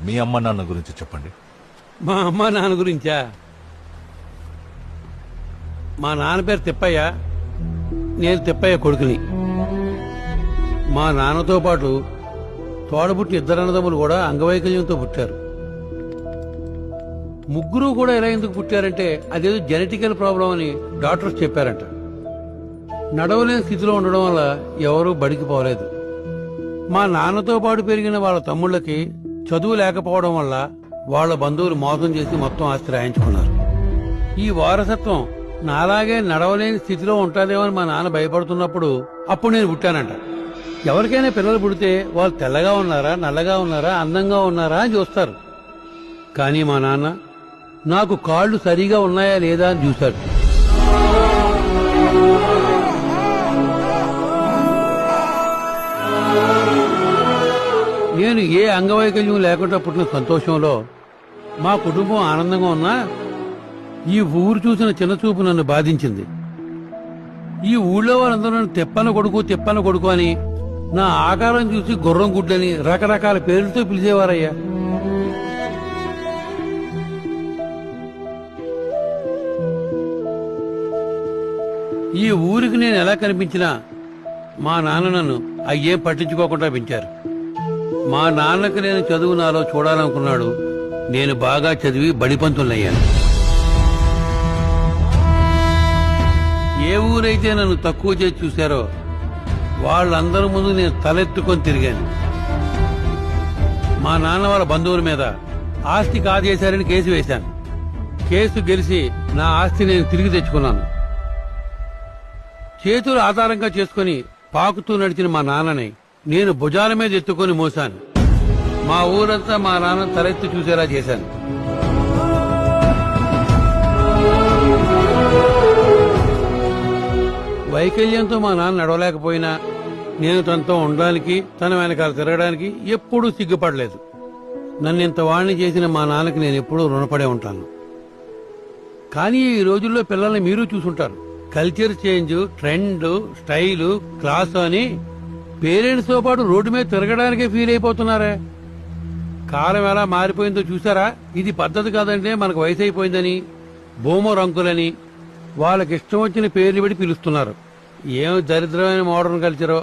మీ అమ్మ నాన్న గురించి చెప్పండి. మా అమ్మ నాన్న గురించా? మా నాన్న పేరు తిప్పయ్య, నేను తిప్పయ్య కొడుకుని. మా నాన్నతో పాటు తోడబుట్టి ఇద్దరు అన్నదమ్ములు కూడా అంగవైకల్యంతో పుట్టారు. ముగ్గురు కూడా ఎలా ఎందుకు పుట్టారంటే అదేదో జెనెటికల్ ప్రాబ్లం అని డాక్టర్స్ చెప్పారంట. నడవలేని స్థితిలో ఉండడం వల్ల ఎవరూ బడికి పోలేదు. మా నాన్నతో పాటు పెరిగిన వాళ్ళ తమ్ముళ్ళకి చదువు లేకపోవడం వల్ల వాళ్ళ బంధువులు మోసం చేసి మొత్తం ఆస్తి రాయించుకున్నారు. ఈ వారసత్వం నాలాగే నడవలేని స్థితిలో ఉంటాదేమో అని మా నాన్న భయపడుతున్నప్పుడు అప్పుడు నేను పుట్టానంట. ఎవరికైనా పిల్లలు పుడితే వాళ్ళు తెల్లగా ఉన్నారా, నల్లగా ఉన్నారా, అందంగా ఉన్నారా అని చూస్తారు. కానీ మా నాన్న నాకు కాళ్ళు సరిగా ఉన్నాయా లేదా అని చూశాడు. నేను ఏ అంగవైకల్యం లేకుండా పుట్టిన సంతోషంలో మా కుటుంబం ఆనందంగా ఉన్నా ఈ ఊరు చూసిన చిన్న చూపు నన్ను బాధించింది. ఈ ఊళ్ళో వాళ్ళందరూ నన్ను తిప్పన కొడుకు అని, నా ఆకారం చూసి గుర్రం గుడ్లని రకరకాల పేర్లతో పిలిచేవారయ్యా. ఈ ఊరికి నేను ఎలా కనిపించినా మా నాన్న నన్ను అయ్యేం పట్టించుకోకుండా పెంచారు. మా నాన్నకి నేను చదువు నాలో చూడాలనుకున్నాడు. నేను బాగా చదివి బడిపంతులయ్యాను. ఏ ఊరైతే నన్ను తక్కువ చేసి చూశారో వాళ్ళందరి ముందు నేను తలెత్తుకొని తిరిగాను. మా నాన్న వాళ్ళ బంధువుల మీద ఆస్తి కాజేశారని కేసు వేశాను. కేసు గెలిచి నా ఆస్తి నేను తిరిగి తెచ్చుకున్నాను. చేతులు ఆధారంగా చేసుకుని పాకుతూ నడిచిన మా నాన్నని నేను భుజాల మీద ఎత్తుకొని మోశాను. మా ఊరంతా మా నాన్న తలెత్తి చూసేలా చేశాను. వైకల్యంతో మా నాన్న నడవలేకపోయినా నేను తనతో ఉండడానికి, తన వెనకాల తిరగడానికి ఎప్పుడూ సిగ్గుపడలేదు. నన్ను ఇంత వాణ్ణి చేసిన మా నాన్నకి నేను ఎప్పుడూ రుణపడే ఉంటాను. కానీ ఈ రోజుల్లో పిల్లల్ని మీరు చూసుంటారు. Culture change, trend, style, class అని పేరెంట్స్ తో పాటు రోడ్డు మీద తిరగడానికే ఫీల్ అయిపోతున్నారే. కాలం ఎలా మారిపోయిందో చూసారా? ఇది పద్ధతి కాదంటే మనకు వయసు అయిపోయిందని, బూమర్ అంకులని వాళ్ళకి ఇష్టం వచ్చిన పేర్లు పెట్టి పిలుస్తున్నారు. ఏం దరిద్రమైన మోడర్న్ కల్చరో.